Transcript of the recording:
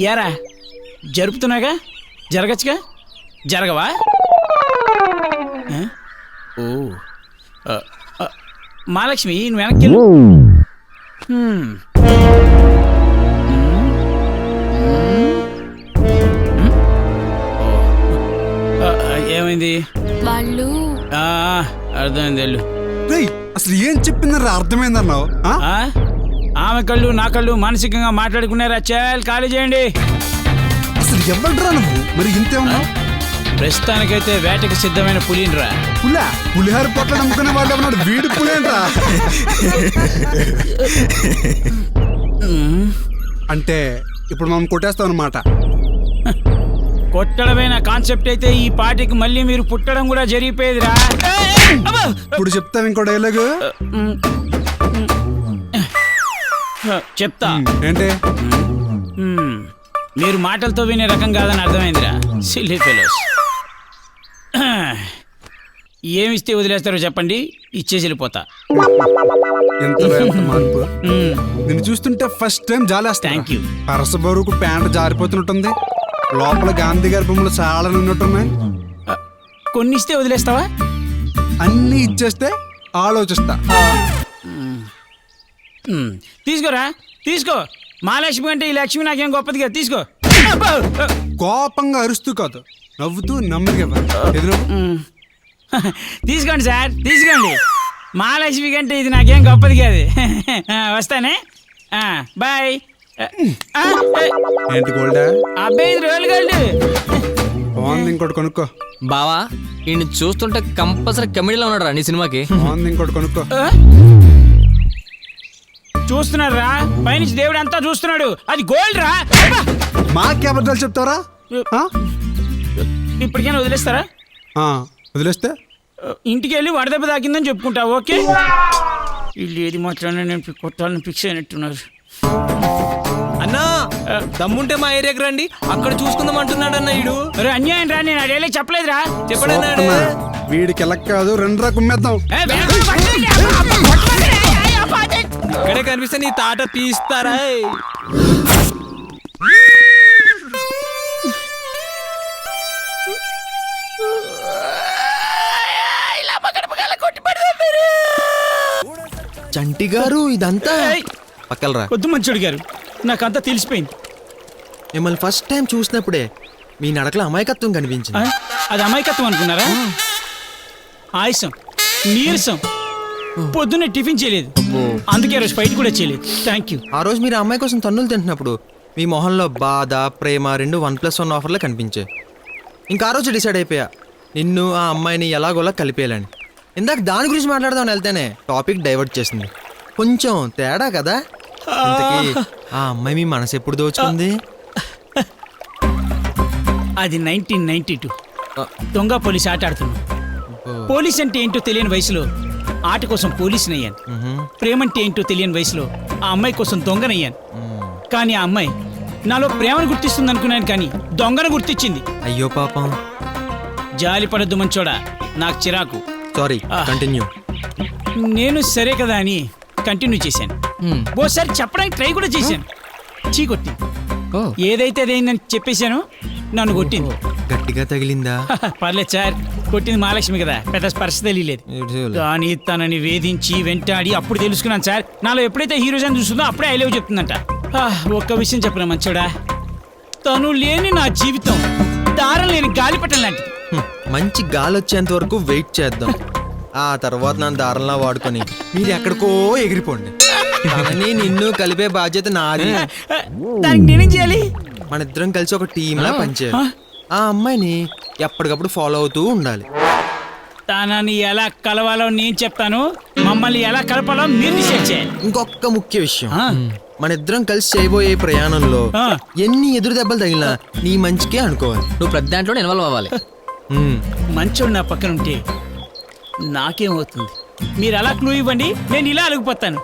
యారా జరుపుతున్నాగా, జరగచ్చుగా, జరగవా? ఓ మహాలక్ష్మి నువ్వు వెనక్కి వెళ్ళు. ఏమైంది? వాళ్ళు అర్థమైంది వెళ్ళు. అసలు ఏం చెప్పిందరా అర్థమైందన్నావు? ఆమె కళ్ళు నా కళ్ళు మానసికంగా మాట్లాడుకున్నారా? చాలు ఖాళీ చేయండి. అసలు ఎవడ్రా నువ్వు? మరి ఇంతే ఉన్నావు? ప్రస్తుతానికైతే వేటకి సిద్ధమైన పులినిరా. పులిహార పొట్ల నమ్ముకునే వాళ్ళు ఎవరు? వీడి పులేంట్రా. అంటే ఇప్పుడు మనం కొట్టేస్తాం అన్నమాట. కొట్టడమైన కాన్సెప్ట్ అయితే ఈ పార్టీకి మళ్ళీ మీరు పుట్టడం కూడా జరిగిపోయేదిరా. ఇప్పుడు చెప్తాను ఇంకో డైలాగు. చెప్తా. ఏంటి? మీరు మాటలతో వినే రకం కాదని అర్థమైందిరా. Silly fellows. ఏమిస్తే వదిలేస్తారో చెప్పండి, ఇచ్చేసి వెళ్ళిపోతా. నేను చూస్తుంటే ఫస్ట్ టైం జాలేస్తా. Thank you. పరస బరువుకు ప్యాంట్ జారిపోతున్నట్టుంది. లోపల గాంధీ గారి బొమ్మలు చాలా ఉన్నట్టున్నాయి. కొన్ని ఇస్తే వదిలేస్తావా? అన్ని ఇచ్చేస్తే ఆలోచిస్తా. తీసుకోరా, తీసుకో. మహాలక్ష్మి అంటే ఈ లక్ష్మి నాకేం గొప్పదిగా. తీసుకో. కోపంగా అరుస్తూ కాదు, నవ్వుతూ నెమ్మదిగా. తీసుకోండి సార్, తీసుకోండి. మహాలక్ష్మి కంటే ఇది నాకేం గొప్పది కాదు. వస్తానే, బాయ్. ఏంటి గోల్డా? అబ్బాయి 5 రోజులు గోల్డ్. బాగుంది, ఇంకోటి కొనుక్కో. బావా ఈయన చూస్తుంటే కంపల్సరీ కమెడీలో ఉన్నాడు రా నీ సినిమాకి. బాగుంది, ఇంకోటి కొనుక్కో. చూస్తున్నాడు రా, పైనుంచి దేవుడు అంతా చూస్తున్నాడు. అది గోల్డ్ రా. మాకే అబద్ధాలు చెప్తారా? ఇప్పటికైనా వదిలేస్తారా? వదిలేస్తే ఇంటికి వెళ్ళి వడదెబ్బ తాకిందని చెప్పుకుంటా. ఓకే, వీళ్ళు ఏది మాట్లాడినా నేను కొట్టాలని ఫిక్స్ అయినట్టున్నారు. అన్నా దమ్ముంటే మా ఏరియాకి రండి, అక్కడ చూసుకుందాం అంటున్నాడు అన్న. ఈడు అరే అన్యాయం రా, నేను అడేలే చెప్పలేదురా. చెప్పడన్నాడు. వీడికి ఎలా కాదు, 2 రా కుమ్మేద్దాం. ఇక్కడే కనిపిస్తే నీ తాట తీస్తారా? చంటి గారు ఇదంతా పక్కలరా. వద్దు మంచోడు గారు, నాకంతా తెలిసిపోయింది. మిమ్మల్ని ఫస్ట్ టైం చూసినప్పుడే మీ నడకలో అమాయకత్వం కనిపించింది. అది అమాయకత్వం అనుకున్నారా? ఆయాసం, నీరసం, పొద్దున్నే టిఫిన్ చేయలేదు, అందుకే రోజు ఫైట్ కూడా చేయలేదు. Thank you. ఆ రోజు మీరు ఆ అమ్మాయి కోసం తన్నులు తింటున్నప్పుడు మీ మొహంలో బాధ, ప్రేమ 2 1+1 ఆఫర్లో కనిపించాయి. ఇంకా ఆ రోజు డిసైడ్ అయిపోయా, నిన్ను ఆ అమ్మాయిని ఎలాగోలా కలిపేయాలని. ఇందాక దాని గురించి మాట్లాడదామని వెళ్తేనే టాపిక్ డైవర్ట్ చేసింది. కొంచెం తేడా కదా. ఇంతకీ ఆ అమ్మాయి మీ మనసు ఎప్పుడు దోచుకుంది? అది 1992 దొంగ పోలీస్ ఆట ఆడుతున్నాం. పోలీస్ అంటే ఏంటో తెలియని వయసులో ఆట కోసం పోలీసుని అయ్యాను. ప్రేమంటే ఏంటో తెలియని వయసులో ఆ అమ్మాయి కోసం దొంగనయ్యాను. కానీ ఆ అమ్మాయి నాలో ప్రేమను గుర్తిస్తుంది అనుకున్నాను, కానీ దొంగను గుర్తించింది. అయ్యో పాపం. జాలి పడద్దు మంచోడా, నాకు చిరాకు. Sorry, continue. నేను సరే కదా అని కంటిన్యూ చేశాను. ఓసారి చెప్పడానికి ట్రై కూడా చేశాను. చీ కొట్టింది. ఏదైతే అదేందని చెప్పేశాను, నన్ను కొట్టింది. గట్టిగా తగిలిందా? పర్లేదు సార్, కొట్టింది మహాలక్ష్మి కదా, పెద్ద స్పర్శ తెలియలేదు. కానీ తనని వేధించి వెంటాడి అప్పుడు తెలుసుకున్నాను సార్, నాలో ఎప్పుడైతే హీరోజన్ చూస్తుందో అప్పుడే ఐ లవ్ చెప్తుందంట. ఒక్క విషయం చెప్పిన మంచోడా, తను లేని నా జీవితం దారం లేని గాలిపటం లాంటిది. మంచి గాలి వచ్చేంత వరకు వెయిట్ చేద్దాం. ఆ తర్వాత నన్ను దారంలా వాడుకొని మీరు ఎక్కడికో ఎగిరిపోండి. కానీ నిన్ను కలిపే బాధ్యత నాది. దానికి నేనేం చేయాలి? మన ఇద్దరం కలిసి ఒక టీంలా పనిచేయాలి. ఆ అమ్మాయిని ఎప్పటికప్పుడు ఫాలో అవుతూ ఉండాలి. తనని ఎలా కలవాలో నేను చెప్తాను, మమ్మల్ని ఎలా కలపాలో మీరు డిసైడ్ చేయాలి. ఇంకొక ముఖ్య విషయం, మన ఇద్దరం కలిసి చేయబోయే ప్రయాణంలో ఎన్ని ఎదురు దెబ్బలు తగిలినా నీ మంచికే అనుకోవాలి. నువ్వు ప్రతి దాంట్లో ఇన్వాల్వ్ అవ్వాలి. మంచోడు నా పక్కన ఉంటే నాకేమవుతుంది? మీరు అలా క్లూ ఇవ్వండి, నేను ఇలా అలిగిపోతాను.